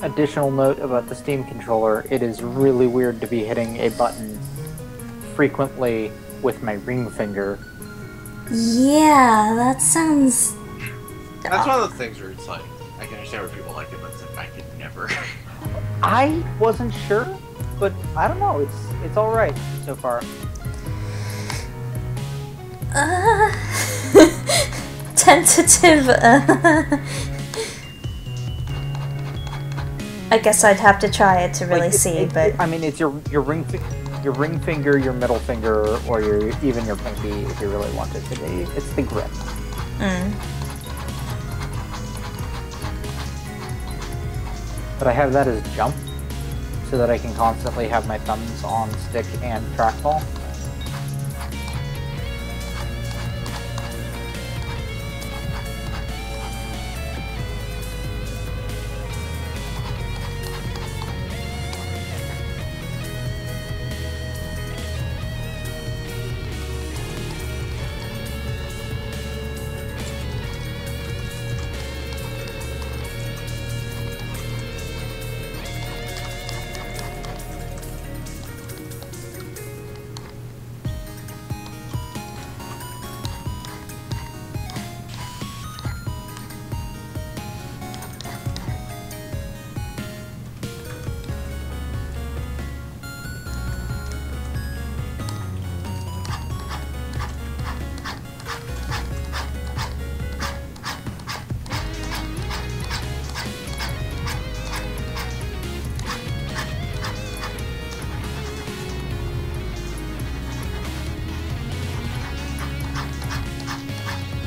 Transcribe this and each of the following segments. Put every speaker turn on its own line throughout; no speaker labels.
additional note about the Steam controller, it is really weird to be hitting a button frequently with my ring finger.
Yeah, that sounds...
That's one of the things where it's like, I can understand where people like it, but it's like, I could never.
I wasn't sure, but I don't know, it's alright so far.
Tentative, I guess I'd have to try it to really see, but...
I mean, it's your ring finger, your middle finger, or even your pinky if you really want it to be. It's the grip. But I have that as jump, so that I can constantly have my thumbs on stick and trackball.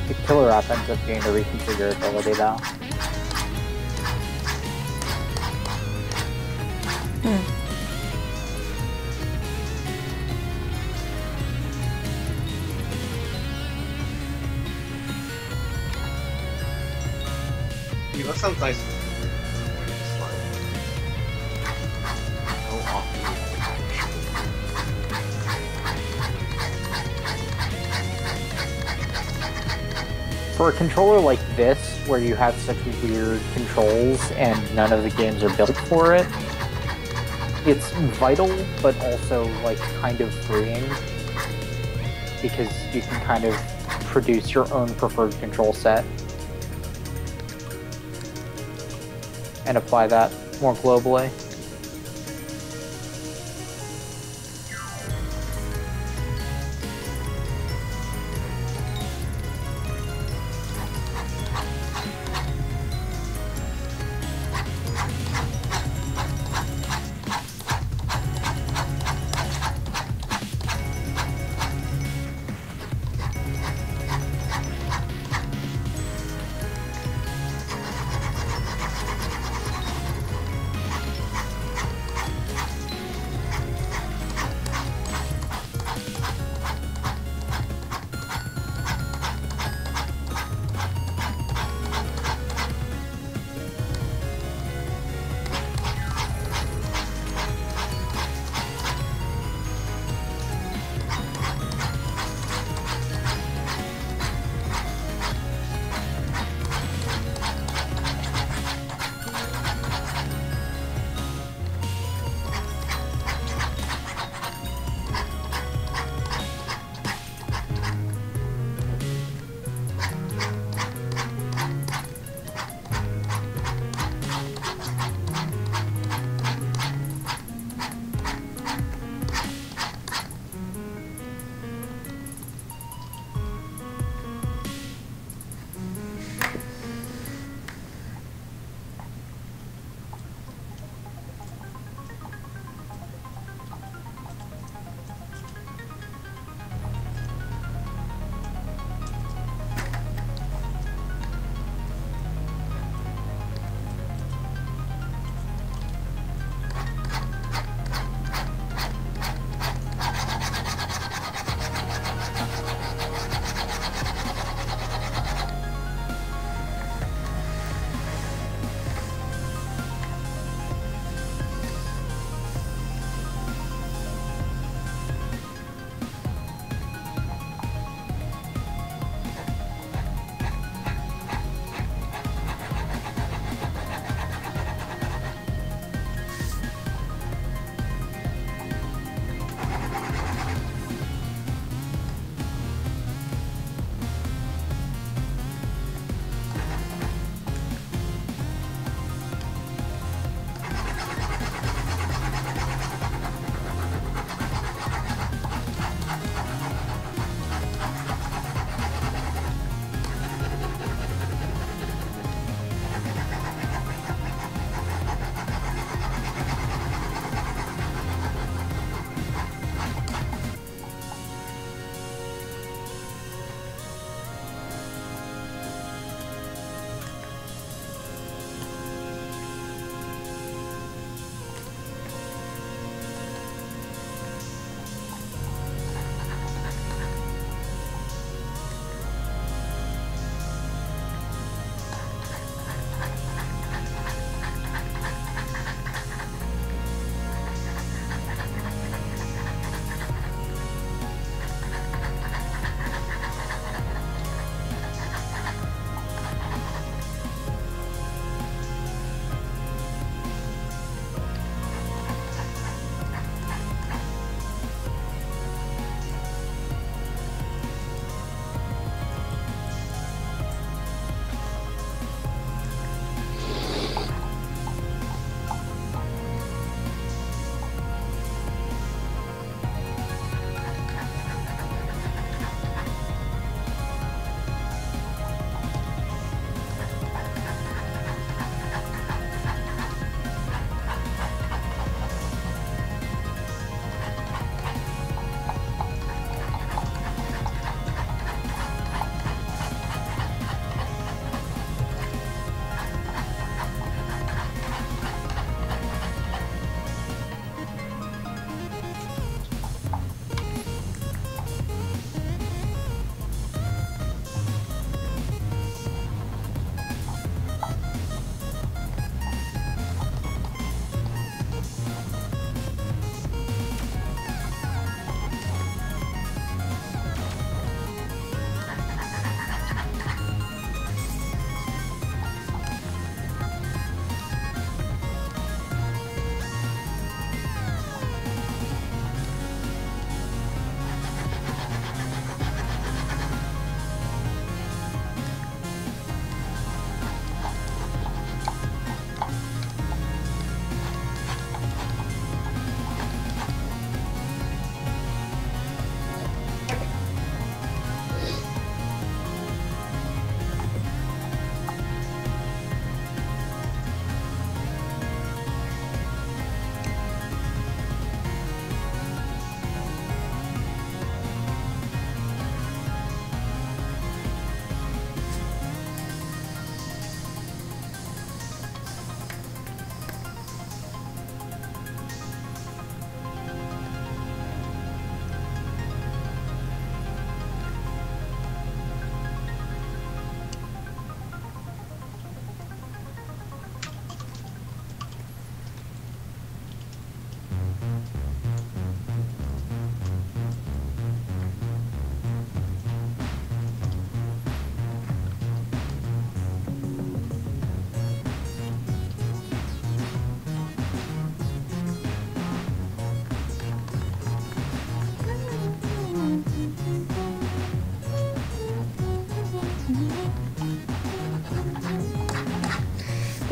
The killer app ends up being a reconfigurability though.
Yeah, that sounds nice.
For a controller like this, where you have such weird controls and none of the games are built for it, it's vital, but also, like, kind of freeing. Because you can kind of produce your own preferred control set. And apply that more globally.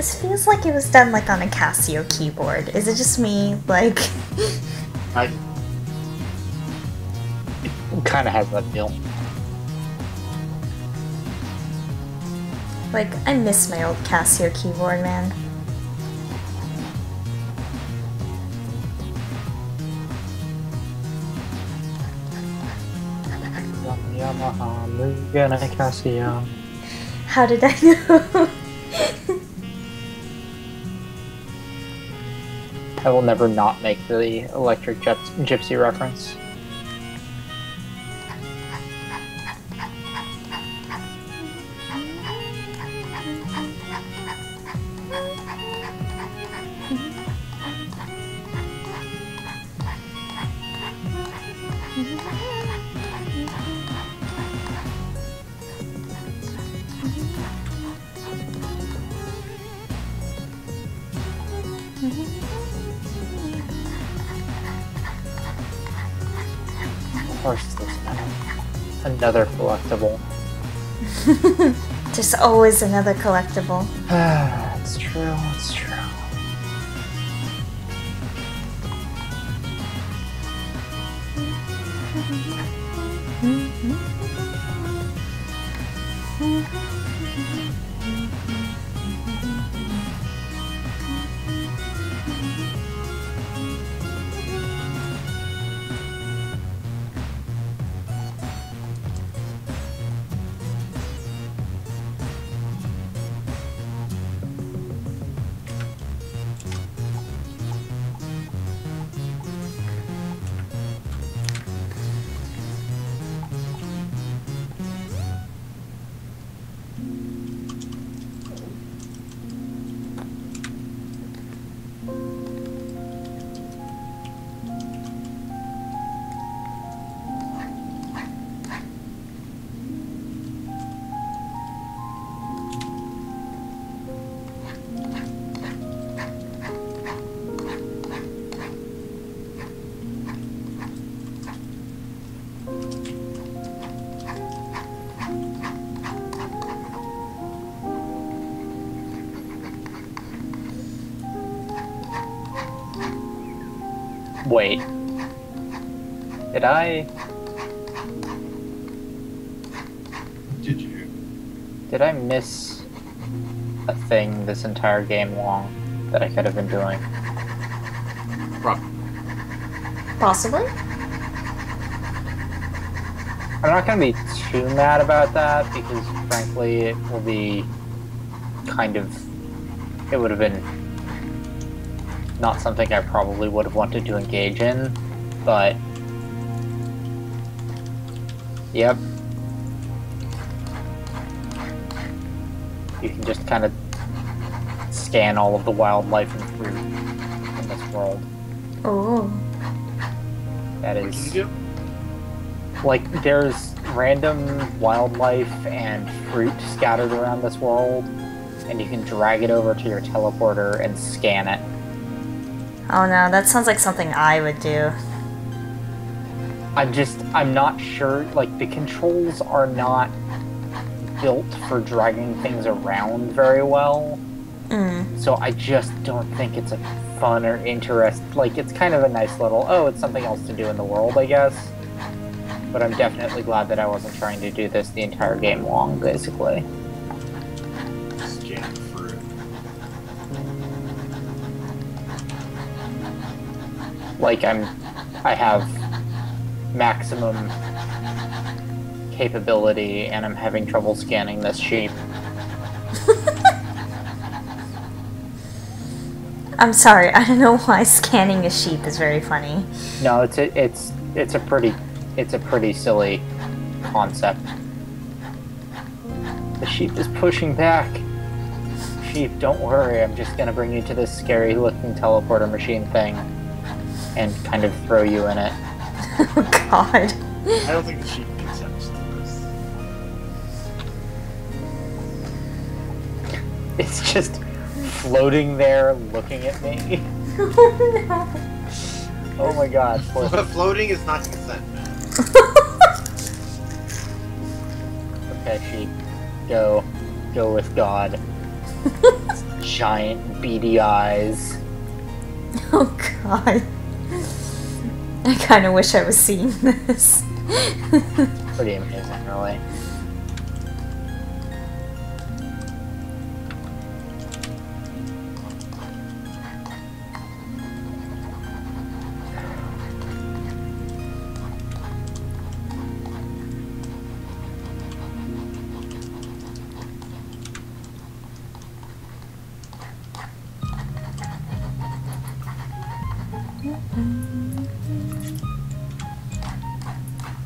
This feels like it was done like on a Casio keyboard. Is it just me? Like,
I
It kind of has that feel.
like I miss my old Casio keyboard, man.
Yamaha, Mugen, and Casio.
How did I know?
I will never not make the Electric Gypsy reference. Of course, there's another collectible.
There's always another collectible.
It's true, it's true. Wait.
did you?
Did I miss a thing this entire game long that I could have been doing?
Probably.
Possibly?
I'm not gonna be too mad about that because frankly it will be it would have been not something I probably would have wanted to engage in, but yep. You can just kind of scan all of the wildlife and fruit in this world.
Oh.
That
What
is
did you do?
like there's random wildlife and fruit scattered around this world, and you can drag it over to your teleporter and scan it.
Oh no, that sounds like something I would do.
I'm not sure, like, the controls are not built for dragging things around very well. So I just don't think it's a fun or like, it's kind of a nice little, oh, it's something else to do in the world, I guess. But I'm definitely glad that I wasn't trying to do this the entire game long, basically.
Scan fruit.
Like, I have maximum capability and I'm having trouble scanning this sheep.
I'm sorry, I don't know why scanning a sheep is very funny.
No, it's a pretty silly concept. The sheep is pushing back. Sheep, don't worry, I'm just gonna bring you to this scary looking teleporter machine thing and kind of throw you in it.
Oh god.
I don't think the sheep consents to this.
It's just floating there looking at me.
Oh no.
Oh my god. Poor
But floating is not consent, man.
Okay, sheep. Go with God. Giant beady eyes.
Oh god. I kind of wish I was seeing this.
Pretty amazing, really.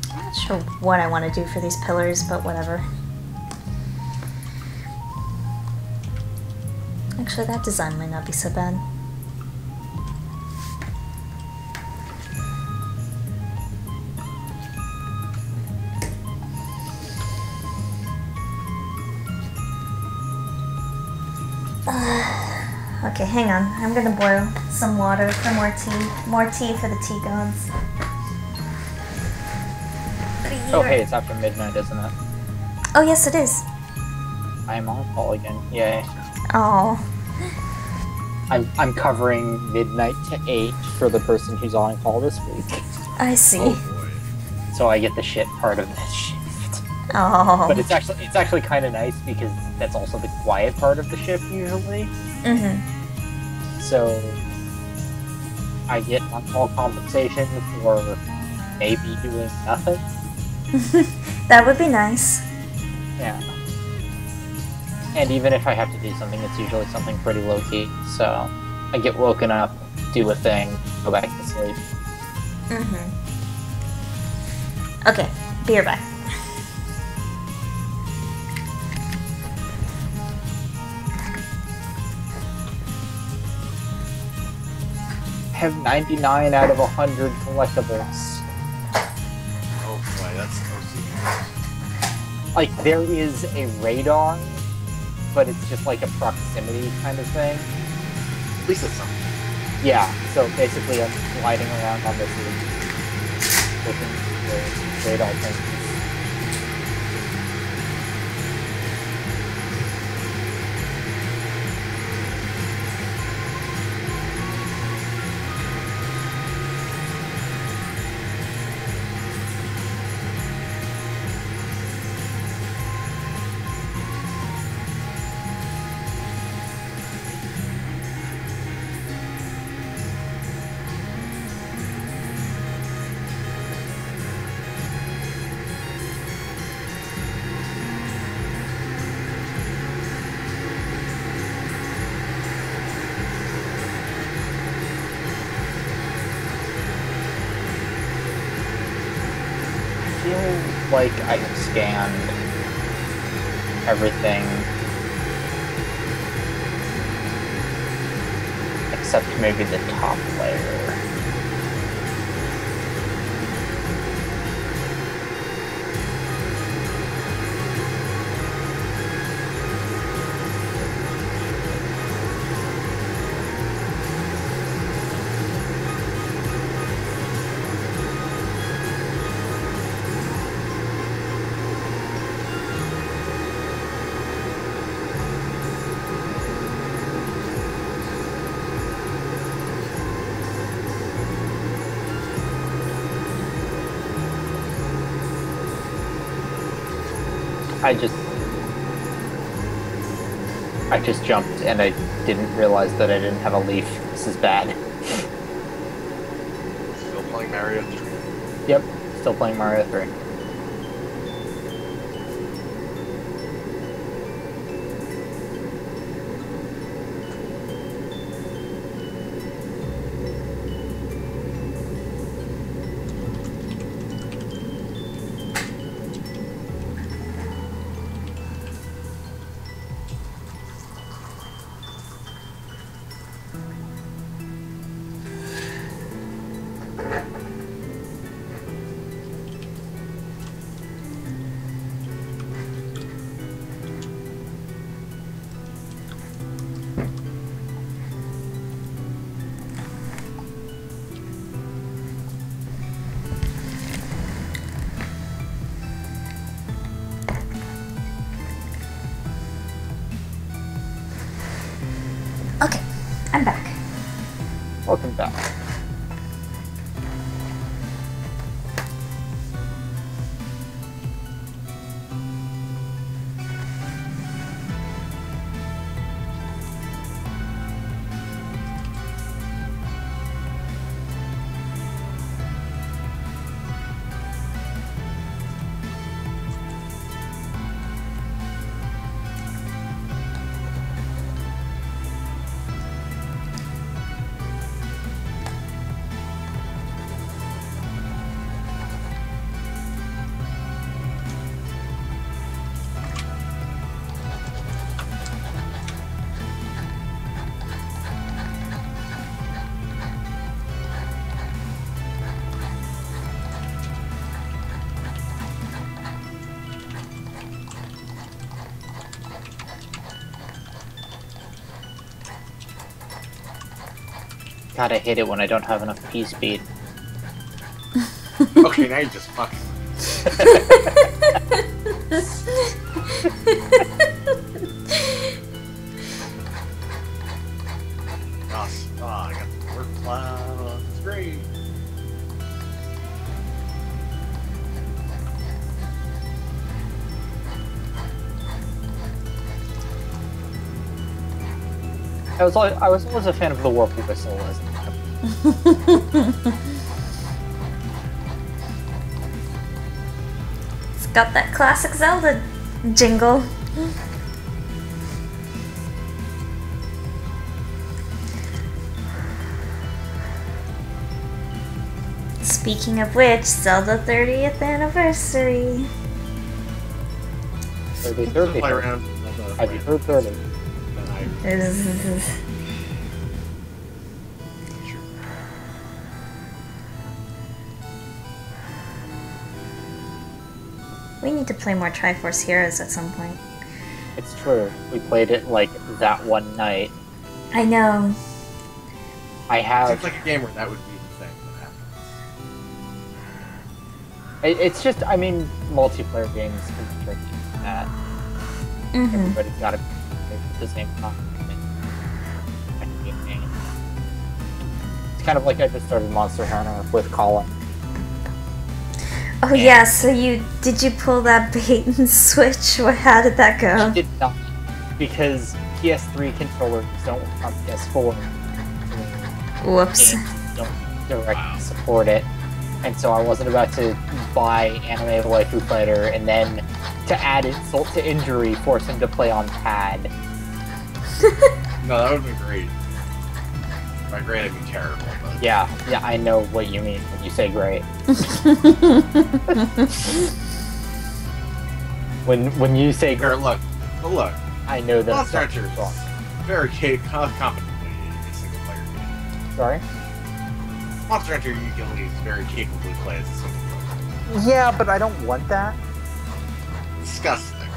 I'm not sure what I want to do for these pillars, but whatever. Actually, that design might not be so bad. Okay, hang on. I'm gonna boil some water for more tea. More tea for the tea gods.
Oh, hey, it's after midnight, isn't it?
Oh, yes, it is.
I am on call again. Yay.
Oh.
I'm covering midnight to 8 for the person who's on call this week.
I see.
Oh boy.
So I get the shit part of this shift.
Oh.
But it's actually kind of nice because that's also the quiet part of the shift usually.
Mm-hmm.
So I get on-call compensation for maybe doing nothing.
That would be nice.
Yeah. And even if I have to do something, it's usually something pretty low-key. So I get woken up, do a thing, go back to sleep.
Mm-hmm. Okay, be right back.
I have 99 out of 100 collectibles.
Oh boy, that's OCD.
Like, there is a radar, but it's just like a proximity kind of thing.
At least it's something.
Yeah, so basically I'm gliding around on this loop, looking for radar things. I feel like I have scanned everything except maybe the top layer. I just jumped and I didn't realize that I didn't have a leaf. This is bad.
Still playing Mario 3.
Yep, still playing Mario 3.
I'm back.
Welcome back. God, I hate it when I don't have enough P speed.
Okay, now you just fucking. Oh, I got the word cloud. It's great.
I was always a fan of the Warp Whistle.
It's got that classic Zelda jingle. Speaking of which, Zelda 30th anniversary.
30.
Play around.
Have you heard 30?
We need to play more Triforce Heroes at some point.
It's true. We played it like that one night.
I know.
I have.
Seems like a game where that would be the thing that happens.
It's just, I mean, multiplayer games can be tricky like that. Everybody's got to be at the same time. It's kind of like I just started Monster Hunter with Colin.
Oh yeah, so did you pull that bait and switch? How did that go?
I did not, because PS3 controllers don't work on PS4.
Whoops.
And don't directly support it. And so I wasn't about to buy Anime Waifu Fighter and then, to add insult to injury, force him to play on pad.
No, that would have been great. By great, I mean terrible. But...
Yeah, I know what you mean when you say great. when you say
Here,
great,
look.
I know that
Monster
stuff
Hunter
is wrong.
very competently a single player game.
Sorry?
Monster Hunter you can only very capably play as a single player.
Yeah, but I don't want that.
Disgusting.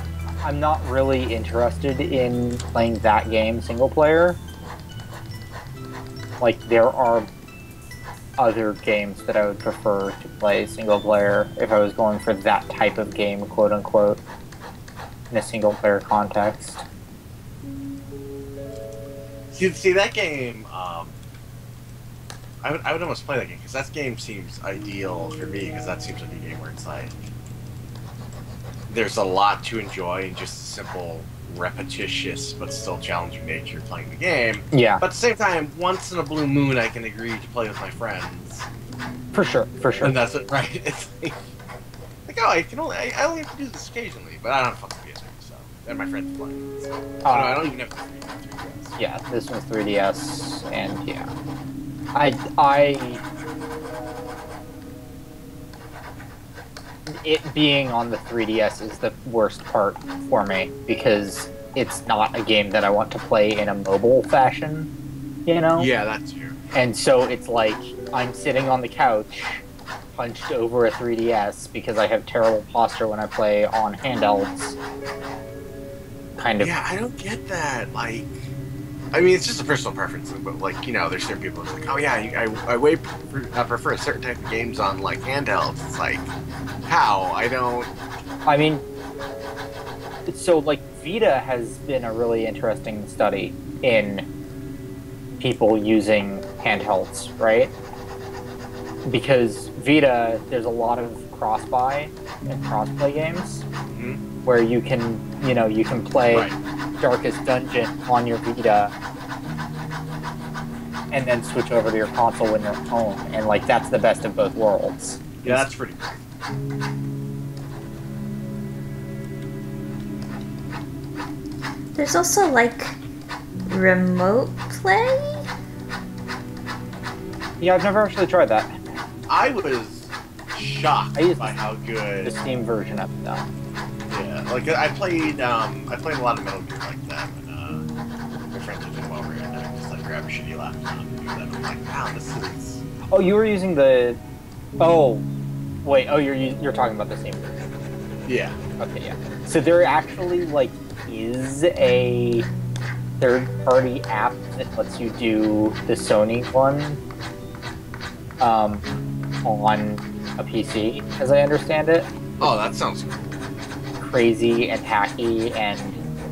I'm not really interested in playing that game single player. Like, there are other games that I would prefer to play single player if I was going for that type of game, quote unquote, in a single player context.
See that game, I would almost play that game, because that game seems ideal for me, because that seems like a game where it's like, there's a lot to enjoy in just a simple, repetitious, but still challenging nature of playing the game.
Yeah.
But at the same time, once in a blue moon, I can agree to play with my friends.
For sure.
And that's it, right? It's like oh, I only have to do this occasionally, but I don't have fucking PS3, so. And my friends play. So. I don't even have to 3DS.
Yeah, this one's 3DS, and yeah. It being on the 3DS is the worst part for me, because it's not a game that I want to play in a mobile fashion, you know?
Yeah, that's true.
And so it's like, I'm sitting on the couch, hunched over a 3DS, because I have terrible posture when I play on handhelds. Kind of.
Yeah, I don't get that. Like, I mean, it's just a personal preference, but like, you know, there's certain people who's like, oh yeah, I prefer a certain type of games on like handhelds. It's like, how? I mean,
so like Vita has been a really interesting study in people using handhelds, right? Because Vita, there's a lot of cross-buy and cross-play games where you can play Darkest Dungeon on your Vita and then switch over to your console when you're home, and like that's the best of both worlds.
Yeah, that's pretty cool.
There's also like remote play.
Yeah, I've never actually tried that.
I was shocked by how good
the Steam version of it, though.
Yeah, like I played a lot of Metal Gear like that when my friends were doing over here, and I just like grab a shitty laptop and do that. I'm like, wow, this is.
Oh, you were using the. Oh, wait. Oh, you're talking about the Steam version.
Yeah.
Okay, yeah. So there actually like is a third-party app that lets you do the Sony one on a PC, as I understand it.
Oh, that sounds cool.
Crazy and hacky and.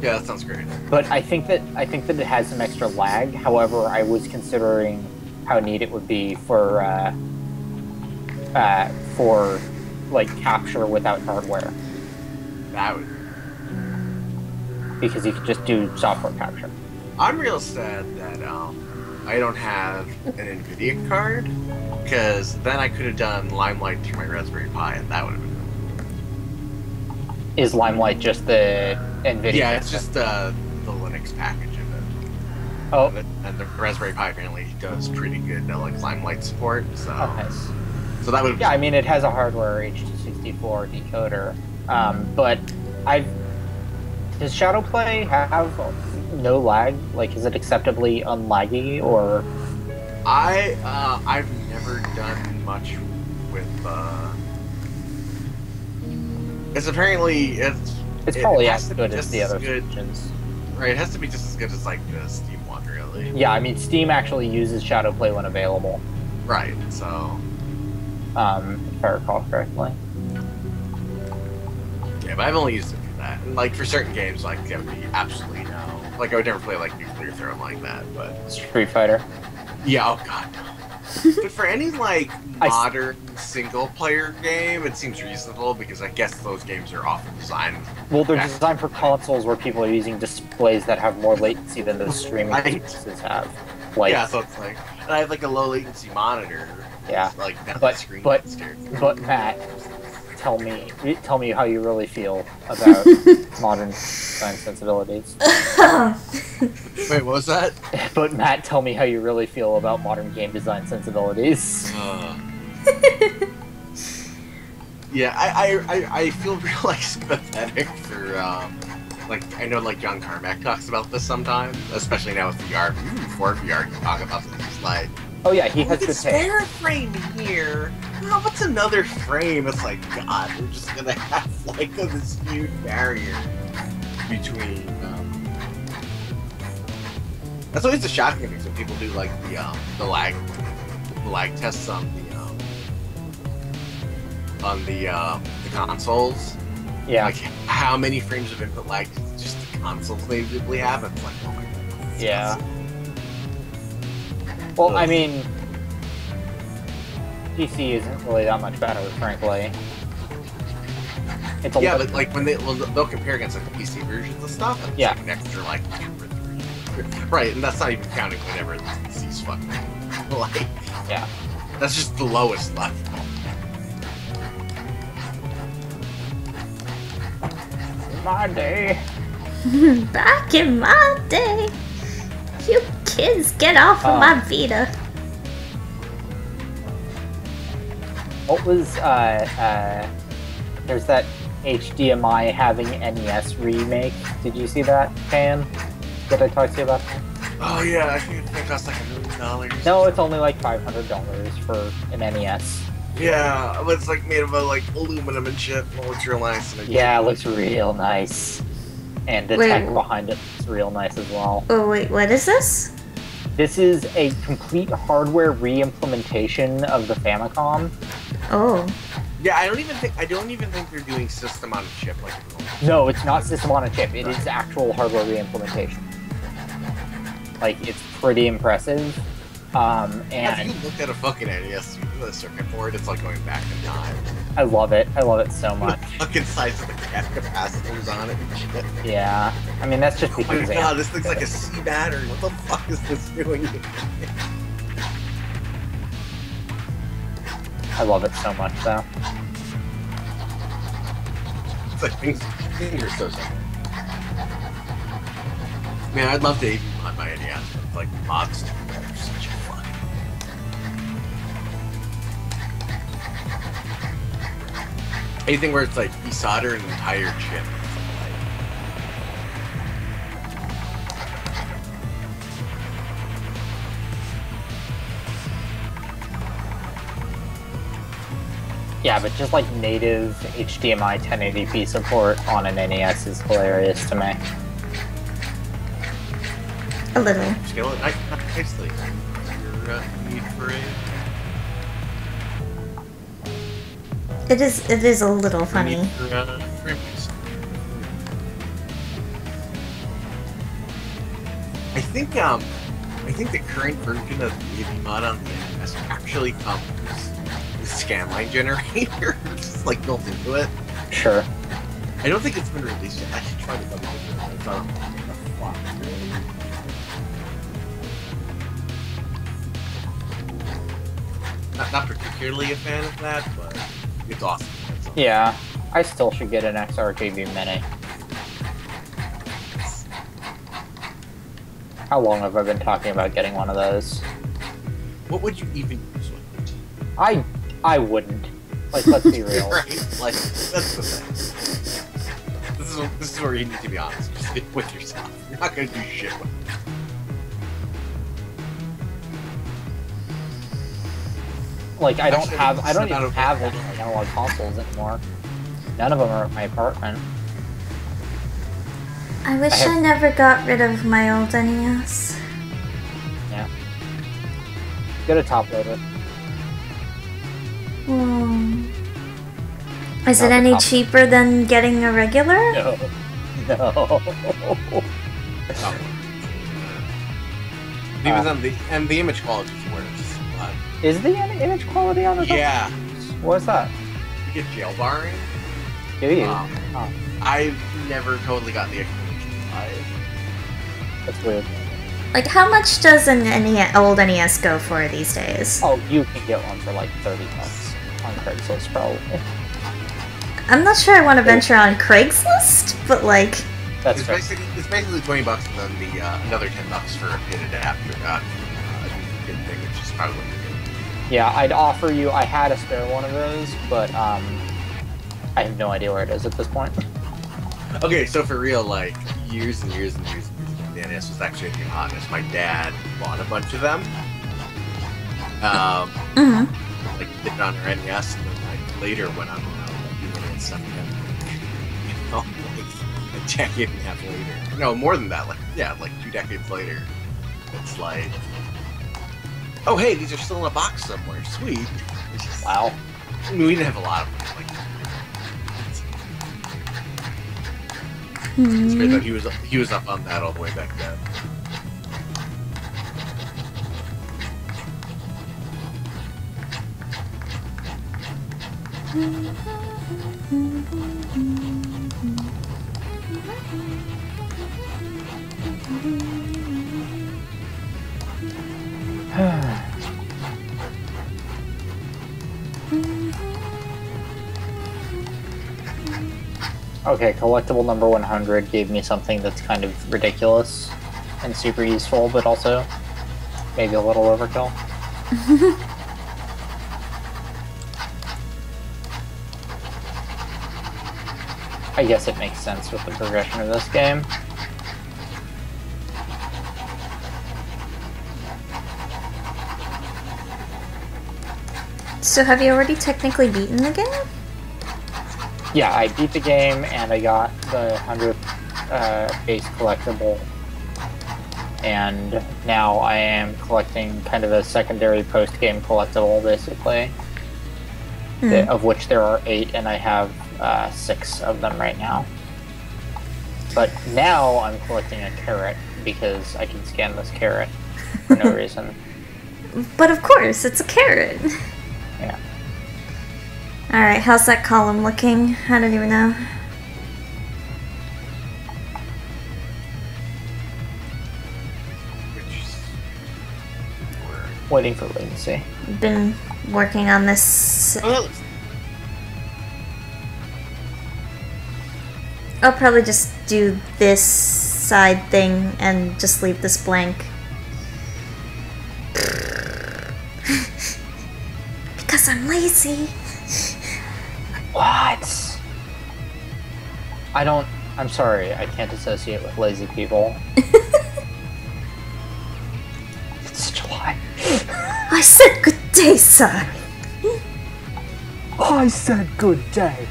Yeah, that sounds great.
But I think that it has some extra lag. However, I was considering how neat it would be for like capture without hardware.
That would.
Because you could just do software capture.
I'm real sad that I don't have an NVIDIA card, because then I could have done Limelight through my Raspberry Pi, and that would have been cool.
Is Limelight just the NVIDIA?
Yeah, it's just the Linux package of it.
Oh.
And the Raspberry Pi apparently does pretty good like Limelight support, so.
Oh, nice.
So that would.
Yeah, I mean it has a hardware H.264 decoder, but does Shadowplay have no lag? Like, is it acceptably unlaggy, or?
I've never done much with. It's apparently
It's probably
it
as good as the other versions.
Right, it has to be just as good as like the Steam one, really.
Yeah, I mean Steam actually uses Shadowplay when available.
Right. So.
If I recall correctly.
Yeah, but I've only used it for that. And like for certain games, like there would be absolutely no. Like I would never play like Nuclear Throne like that, but.
Street Fighter.
Yeah. Oh god. No. But for any like modern single-player game, it seems reasonable because I guess those games are often designed.
Well, they're designed for consoles where people are using displays that have more latency than those streaming devices have. Like,
yeah, so it's like, and I have like a low latency monitor.
Yeah,
like
but
screen
Matt, tell me how you really feel about modern design sensibilities.
Wait, what was that?
But Matt, tell me how you really feel about modern game design sensibilities.
Yeah, I feel real like sympathetic for like I know like John Carmack talks about this sometimes, especially now with VR. Before VR, you talk about this like.
Oh yeah, he has
the
spare
frame here. Oh, what's another frame? It's like God, we're just gonna have like this huge barrier between. That's always the shocking thing when people do like the lag tests on the consoles.
Yeah.
Like how many frames of input lag just the consoles natively have? It's like, oh my god.
Yeah. Well, I mean, PC isn't really that much better, frankly. It's a
but like when they'll compare against like the PC versions of stuff, and it's
yeah,
like an extra like 2 or 3, right? And that's not even counting whenever the PC's fucking like,
yeah,
that's just the lowest level.
My day.
Back in my day. You kids get off of my Vita.
What was there's that HDMI having NES remake. Did you see that, Pan? Did I talk to you about that?
Oh yeah, I think it costs like $1 million.
No, it's only like $500 for an NES.
Yeah, but it's like made of like aluminum and shit. It looks real nice.
Yeah, it looks real nice. And the tech behind it is real nice as well.
Oh wait, what is this?
This is a complete hardware re-implementation of the Famicom.
Oh.
Yeah, I don't even think they're doing system on a chip like
No, it's not system on a chip. It is actual hardware re-implementation. Like, it's pretty impressive.
Have
And
you looked at a fucking NES with a circuit board? It's like going back in time.
I love it. I love it so
The
much.
fucking size of the capacitors on it and shit.
Yeah. I mean, that's just
Oh my
because
god, this looks like a C battery. What the fuck is this doing?
I love it so much, though.
It's like things are so simple. Man, I'd love to even mod my NES with like mods. They're such a fun. Anything where it's like you solder an entire chip.
Yeah, but just like native HDMI 1080p support on an NES is hilarious to me.
A little.
Scale it nicely. Your need for
It is a little funny.
need for frames. I think the current version of the AV mod on the NES actually comes with scanline generator just like built into it.
Sure.
I don't think it's been released yet. I should try to double check it. It's on the flop. Not particularly a fan of that, but it's awesome.
Yeah, I still should get an XRKB Mini. How long have I been talking about getting one of those?
What would you even use with it?
I wouldn't. Like, let's be real.
Right? Like, that's the thing. This is where you need to be honest just with yourself. You're not gonna do shit with it.
Like, I don't
Actually,
even have any analog consoles anymore. None of them are at my apartment.
I wish I never got rid of my old NES.
Yeah. Get a top loader.
Is it
Not the
any
top.
cheaper than getting a regular?
No. No.
And the image quality is worse.
Is the image quality on the top?
Yeah.
What's that?
You get jail barring.
Do you?
Um,
Oh,
I've never totally gotten the explanation why.
that's weird.
Like, how much does an old NES go for these days?
Oh, you can get one for like 30 bucks on Craigslist, probably.
I'm not sure I want to venture on Craigslist, but like,
That's
It's
fair.
basically $20 and then the another $10 for a pin adapter. Pin thing, which is probably what you're getting.
Yeah, I'd offer you. I had a spare one of those, but I have no idea where it is at this point.
Okay, so for real, like years and years and years and years ago, the NES was actually a new hotness. My dad bought a bunch of them. Like did it on our NES, and then like later when I'm doing it stuff again, you know, like a decade and a half later. No, more than that. Like yeah, like 2 decades later, it's like, oh hey, these are still in a box somewhere. Sweet. It's just,
Wow.
I mean, we didn't have a lot of them. Like, it's great that he was up on that all the way back then.
Okay, collectible number 100 gave me something that's kind of ridiculous and super useful, but also maybe a little overkill. I guess it makes sense with the progression of this game.
so have you already technically beaten the game?
Yeah, I beat the game and I got the 100th base collectible, and now I am collecting kind of a secondary post-game collectible, basically, of which there are 8, and I have 6 of them right now. But now I'm collecting a carrot because I can scan this carrot for no reason.
But of course, it's a carrot.
Yeah.
Alright, how's that column looking? I don't even know.
Waiting for latency.
Been working on this. I'll probably just do this side thing and just leave this blank. Because I'm lazy.
What? I'm sorry, I can't associate with lazy people. It's July.
I said good day, sir.
I said good day.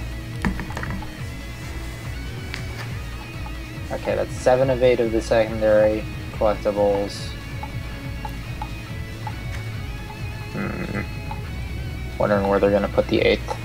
Okay, that's 7 of 8 of the secondary collectibles. Wondering where they're gonna put the 8th.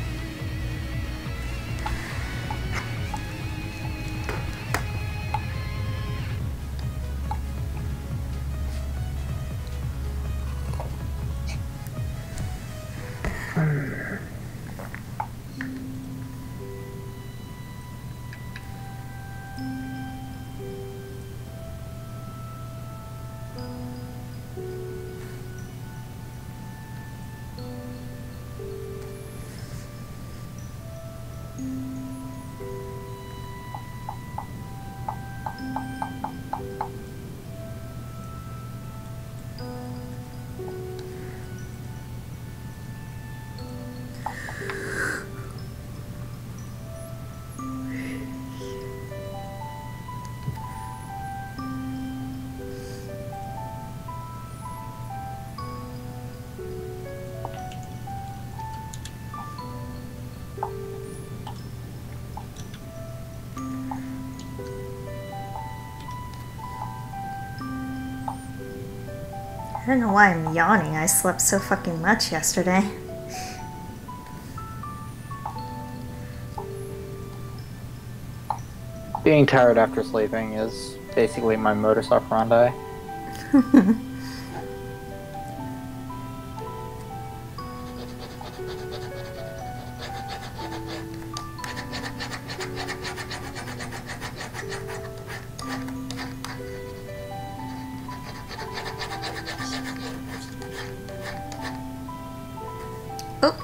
I don't know why I'm yawning. I slept so fucking much yesterday.
Being tired after sleeping is basically my modus operandi.
Oh.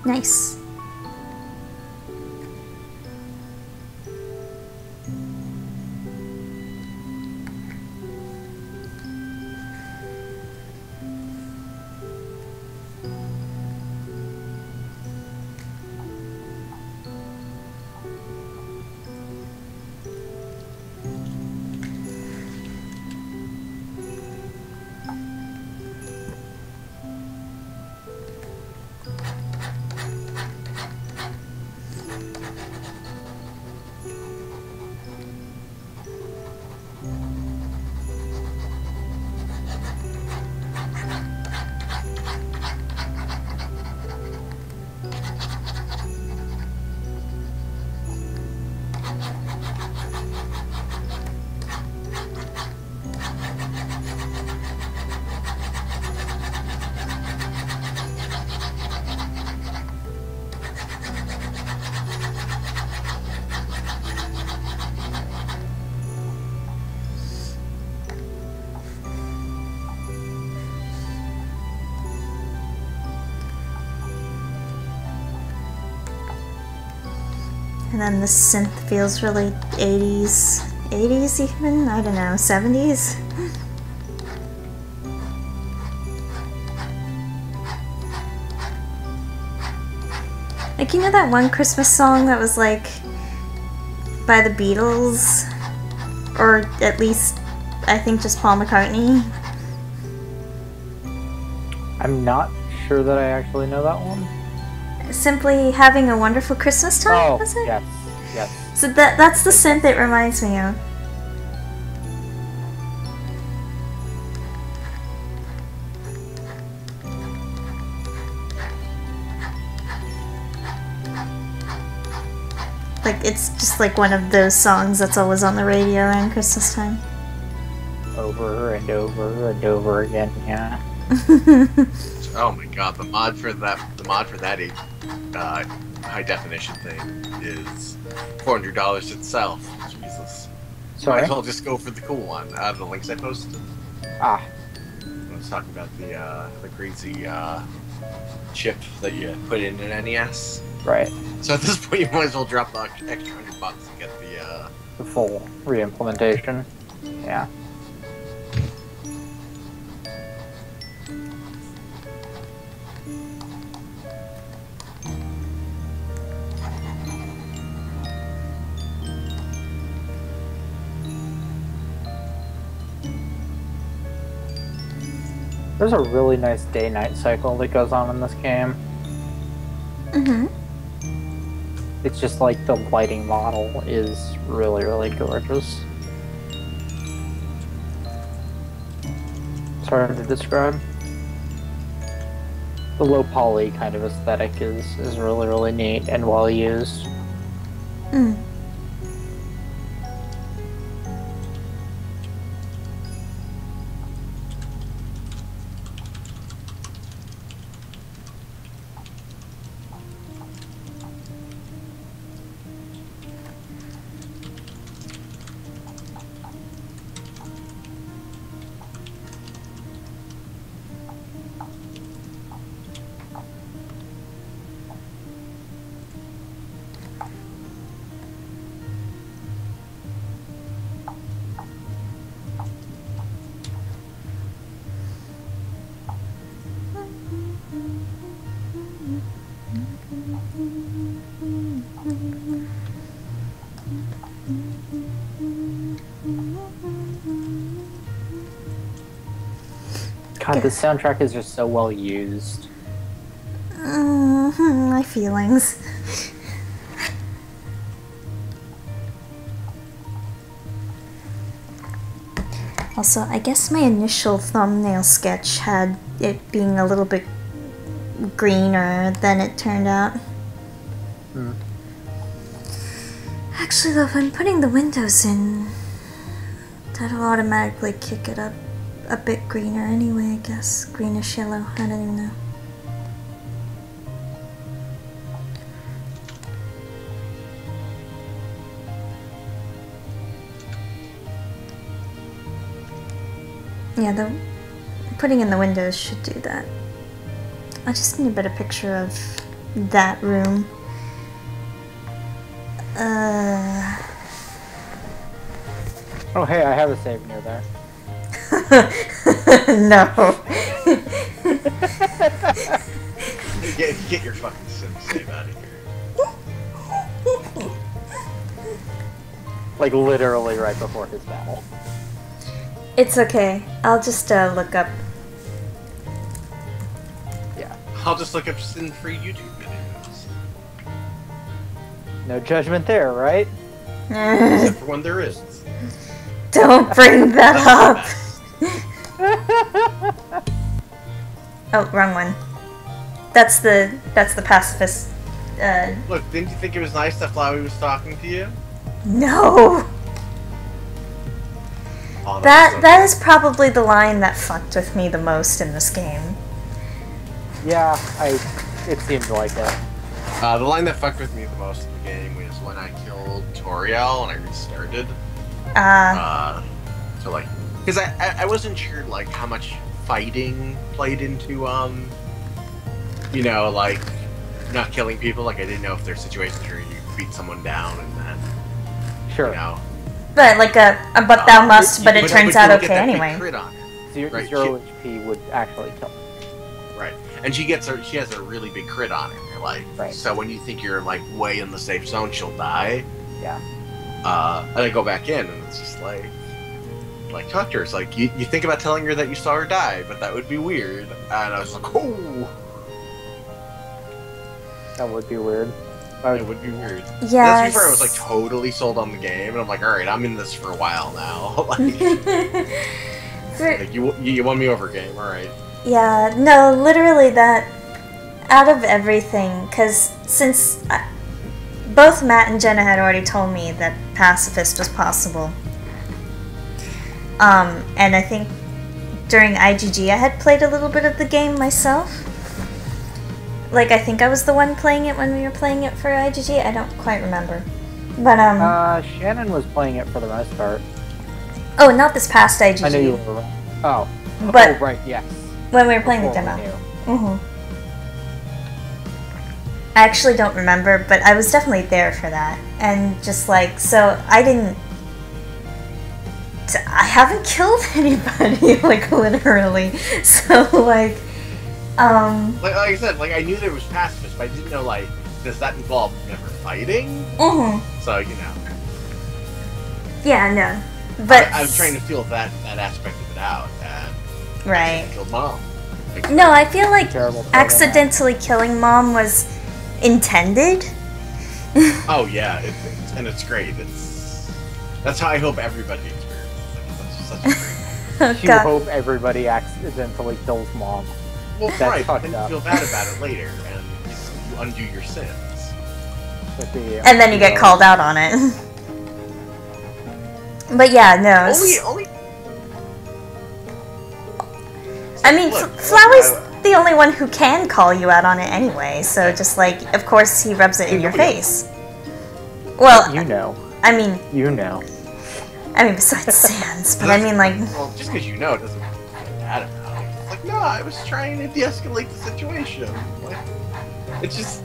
Nice. And then the synth feels really 80s. 80s even? I don't know, 70s? Like, you know that one Christmas song that was like by the Beatles? Or at least, I think just Paul McCartney?
I'm not sure that I actually know that one.
Simply Having a Wonderful Christmas Time,
Oh,
was it?
yes, yes.
So that's the synth it reminds me of. Like, it's just like one of those songs that's always on the radio around Christmas time.
Over and over and over again, yeah.
Oh my god, the mod for that high definition thing is $400 itself. Jesus.
Sorry?
Might as well just go for the cool one out of the links I posted.
Ah,
I was talking about the crazy chip that you put in an NES.
right.
So at this point, you might as well drop the extra $100 and get
The full re-implementation. Yeah. There's a really nice day-night cycle that goes on in this game.
Mm-hmm.
It's just like the lighting model is really, really gorgeous. It's hard to describe. The low poly kind of aesthetic is really, really neat and well used.
Mm.
God, the soundtrack is just so well used.
My feelings. Also, I guess my initial thumbnail sketch had it being a little bit greener than it turned out.
Hmm.
Actually, though, if I'm putting the windows in, that'll automatically kick it up a bit greener anyway, I guess. Greenish yellow, I don't even know. Yeah, the putting in the windows should do that. I just need a better picture of that room.
Oh hey, I have a save near there.
No.
Get your fucking sim save out of here.
Like literally right before his battle.
It's okay. I'll just look up.
Yeah.
I'll just look up sin-free YouTube videos.
No judgment there, right?
Except for when there is.
Don't bring that up. Oh, wrong one. That's the pacifist.
Look, didn't you think it was nice that Flowey was talking to you?
No.
Oh,
That is probably the line that fucked with me the most in this game.
Yeah, it seemed like it.
The line that fucked with me the most in the game was when I killed Toriel and I restarted. So like, because I wasn't sure like how much fighting played into you know, like not killing people. Like I didn't know if there's situations where you beat someone down and then
Sure.
you know.
But like but thou must. But it turns out okay anyway.
Crit on her. Right,
Zero HP would actually kill her.
Right, and she has a really big crit on her. Like,
right.
So when you think you're like way in the safe zone, she'll die.
Yeah.
And I go back in, and it's just like talk to her. It's like you think about telling her that you saw her die, but that would be weird. And I was like, oh,
That would be weird.
it would be weird.
Yeah.
That's before I was like totally sold on the game, and I'm like, all right, I'm in this for a while now. Like you won me over, game. All right.
Yeah, no, literally that, out of everything, because since both Matt and Jenna had already told me that Pacifist was possible. And I think during IGG I had played a little bit of the game myself. Like, I think I was the one playing it when we were playing it for IGG. I don't quite remember. But,
Shannon was playing it for the most part.
Oh, not this past IGG.
I knew you were wrong. Oh.
But
oh, right, yes.
when we were playing the
Before
demo.
we knew.
Mm-hmm. I actually don't remember, but I was definitely there for that. And just like, so I haven't killed anybody, like, literally. So, like,
Like I said, like, I knew there was pacifist, but I didn't know, like, does that involve never fighting?
Mm-hmm.
So, you know.
Yeah, no. But
I was trying to feel that aspect of it out, and
right.
I killed Mom.
No, I feel like
Terrible to
accidentally killing Mom was intended.
Oh yeah, it's great. That's how I hope everybody experiences it. That's just such a great.
Oh,
You
God.
hope everybody accidentally kills Mom.
Well,
That's
right, but
fucked
then you
up.
feel bad about it later, and you undo your sins.
With the,
And then you get called out on it. But yeah, no.
Only.
I mean,
Look,
Flowey's the only one who can call you out on it anyway, so just like, of course he rubs it in your face. Well,
You know.
I mean,
You know.
besides Sans, but I mean, like,
Well, just because you know it doesn't mean you feel bad about it. It's like, no, I was trying to de-escalate the situation. Like, it's just,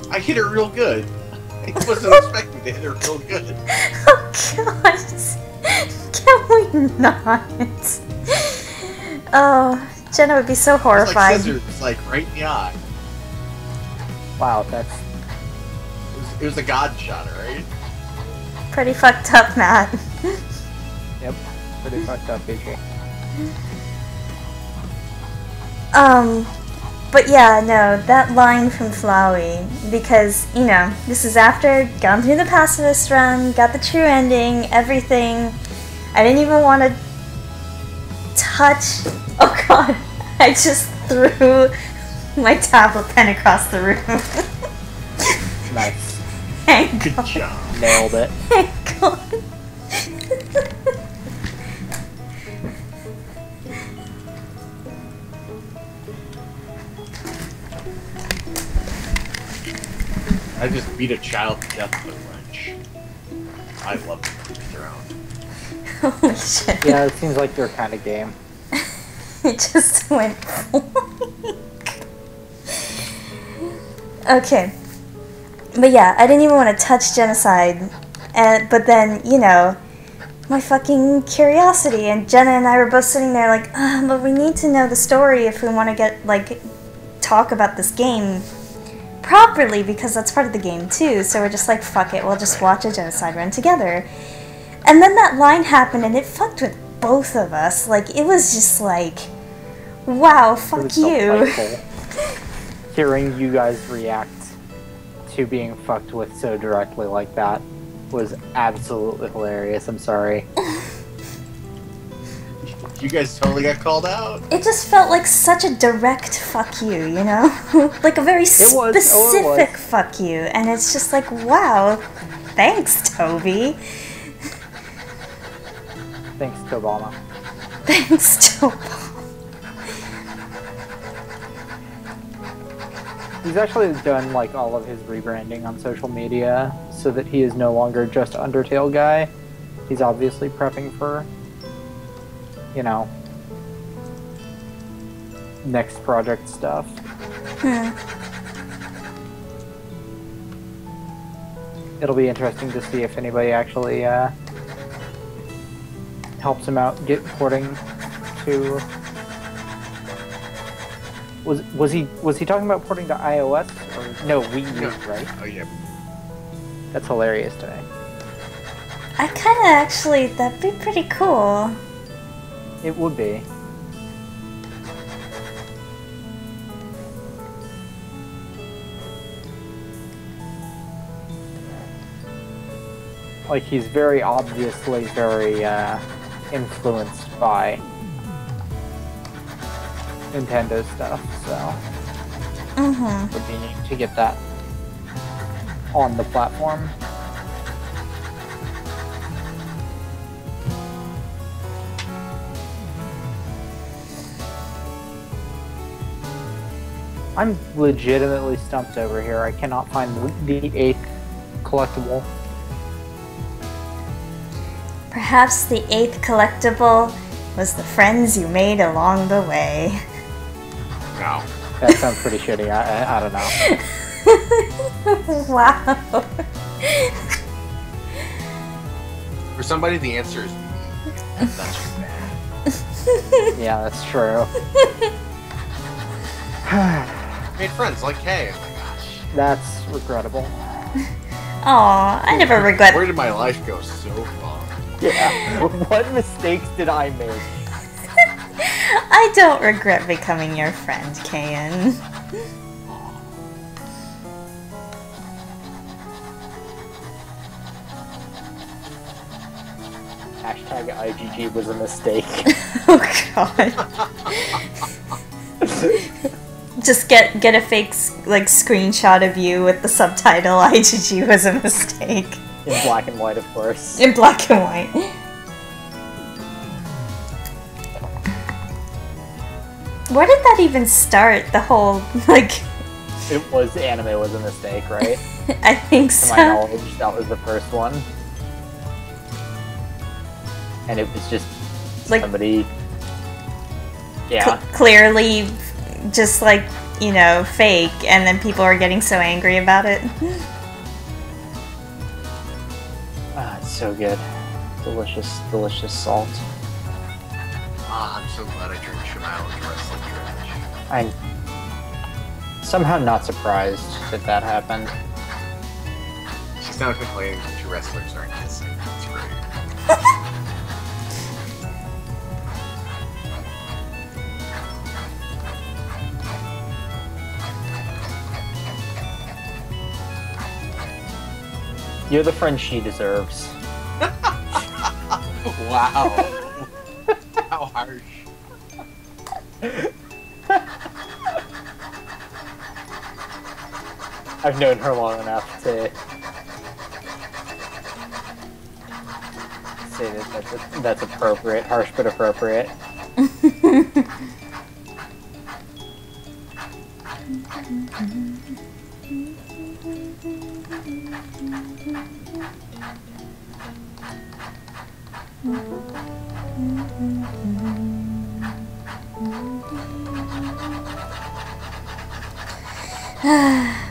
I hit her real good. I wasn't expecting to hit her real good.
oh god, can we not? Oh, Jenna would be so
It's like
horrified.
scissors, like right in the eye.
Wow, that's...
It was a god shot, right?
Pretty fucked up, Matt.
Yep. Pretty fucked up, BG.
But yeah, no, that line from Flowey, because, you know, this is after gone through the pacifist run, got the true ending, everything. I didn't even want to touch. Oh god, I just threw my tablet pen across the room.
Nice.
Thank
Good
god.
job.
Nailed it.
Thank god.
I just beat a child to death with a wrench. I love the throne.
Holy shit.
Yeah, it seems like your kind of game.
It just went flying. Okay. But yeah, I didn't even want to touch genocide. But then, you know, my fucking curiosity. And Jenna and I were both sitting there like, but we need to know the story if we want to get, like, talk about this game properly, because that's part of the game too. So we're just like, fuck it, we'll just watch a genocide run together. And then that line happened and it fucked with both of us. Like, it was just like, wow,
It
fuck
was
you.
delightful. Hearing you guys react to being fucked with so directly like that was absolutely hilarious. I'm sorry.
You guys totally got called out.
It just felt like such a direct fuck you, you know? Like a very
was. Oh, it was.
specific fuck you. And it's just like, wow, thanks, Toby.
Thanks to Obama.
Thanks, Toby.
He's actually done like all of his rebranding on social media so that he is no longer just Undertale guy. He's obviously prepping for, you know, next project stuff. It'll be interesting to see if anybody actually helps him out get porting to. Was he talking about porting to iOS or no Wii U, right?
Oh yeah.
That's hilarious to me.
I kind of actually, that'd be pretty cool.
It would be. Like, he's very obviously very influenced by Nintendo stuff, so
Mm-hmm.
it would be neat to get that. on the platform. I'm legitimately stumped over here. I cannot find the 8th collectible.
Perhaps the 8th collectible was the friends you made along the way.
No.
That sounds pretty shitty. I don't know.
Wow.
For somebody, the answer is that's not too bad.
Yeah, that's true.
Made friends like Kay. Oh my gosh.
That's regrettable.
Aw, I never regret.
Where did my life go so far?
Yeah. What mistakes did I make?
I don't regret becoming your friend, Kayan.
Hashtag IGG was a mistake.
Oh god. Just get a fake like screenshot of you with the subtitle IGG was a mistake.
In black and white, of course.
In black and white. Where did that even start? The whole, like...
It was anime was a mistake, right?
I think
To
so.
my knowledge, that was the first one. And it was just
Like-
somebody... Yeah.
Clearly just like, you know, fake, and then people are getting so angry about it.
Ah, it's so good. Delicious, delicious salt.
Ah, I'm so glad I turned Shemao into wrestling trash.
I'm somehow not surprised that that happened.
She's now complaining that two wrestlers aren't kissing. It's great.
You're the friend she deserves.
Wow. How harsh.
I've known her long enough to say that that's appropriate. Harsh but appropriate.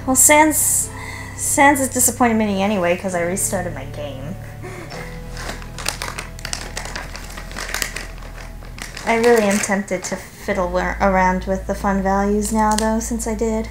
Well, Sans is disappointed me anyway because I restarted my game. I really am tempted to fiddle around with the fun values now, though, since I did.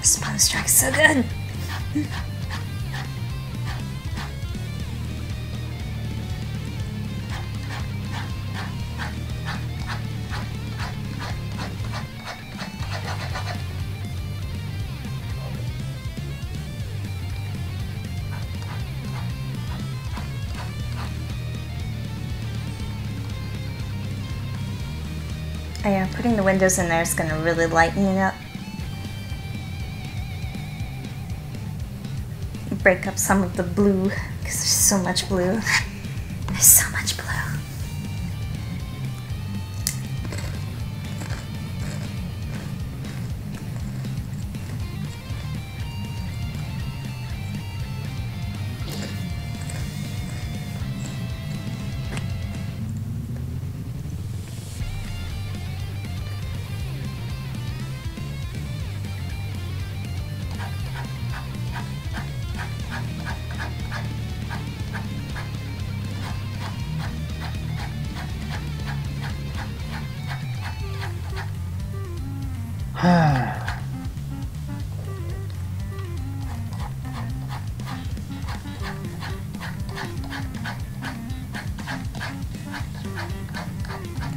Spawn Strike's so good. Oh yeah, putting the windows in there is going to really lighten it up. Break up some of the blue, because there's so much blue. There's so much blue.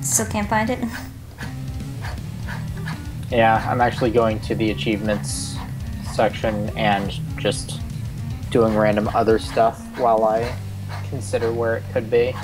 Still can't find it?
Yeah, I'm actually going to the achievements section and just doing random other stuff while I consider where it could be.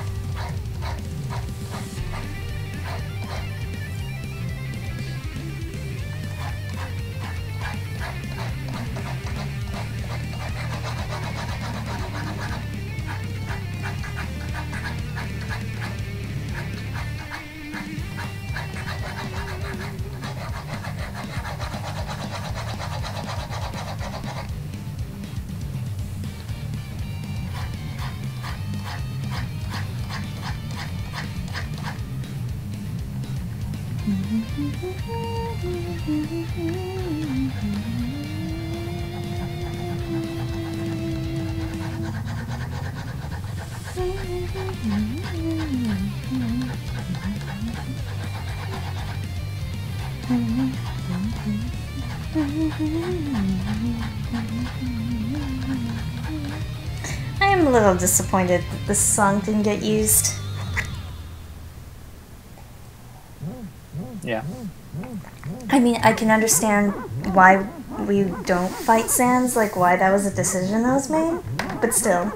I am a little disappointed that this song didn't get used.
Yeah.
I mean, I can understand why we don't fight Sans, like why that was a decision that was made, but still.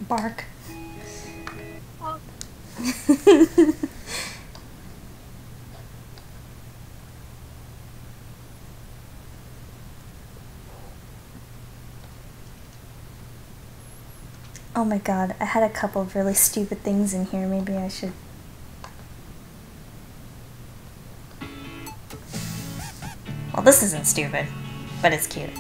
Bark. Oh my god, I had a couple of really stupid things in here. Maybe I should... Well, this isn't stupid, but it's cute.